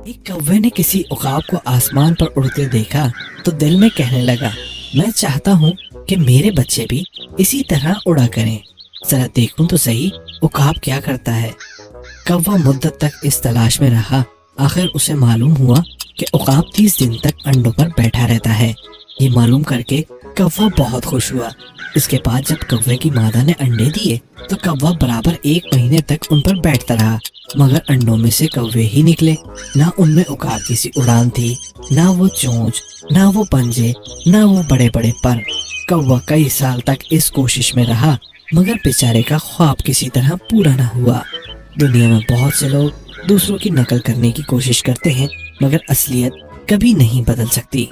एक कौवे ने किसी उकाब को आसमान पर उड़ते देखा तो दिल में कहने लगा, मैं चाहता हूँ कि मेरे बच्चे भी इसी तरह उड़ा करें। जरा देखूं तो सही उकाब क्या करता है। कौवा मुद्दत तक इस तलाश में रहा। आखिर उसे मालूम हुआ कि उकाब 30 दिन तक अंडों पर बैठा रहता है। ये मालूम करके कौवा बहुत खुश हुआ। इसके बाद जब कौवे की मादा ने अंडे दिए तो कौवा बराबर 1 महीने तक उन पर बैठता रहा, मगर अंडों में से कौवे ही निकले। ना उनमें उकाब जैसी उड़ान थी, ना वो चोंच, ना वो पंजे, ना वो बड़े बड़े पर। कौवा कई साल तक इस कोशिश में रहा, मगर बेचारे का ख्वाब किसी तरह पूरा न हुआ। दुनिया में बहुत से लोग दूसरों की नकल करने की कोशिश करते हैं, मगर असलियत कभी नहीं बदल सकती।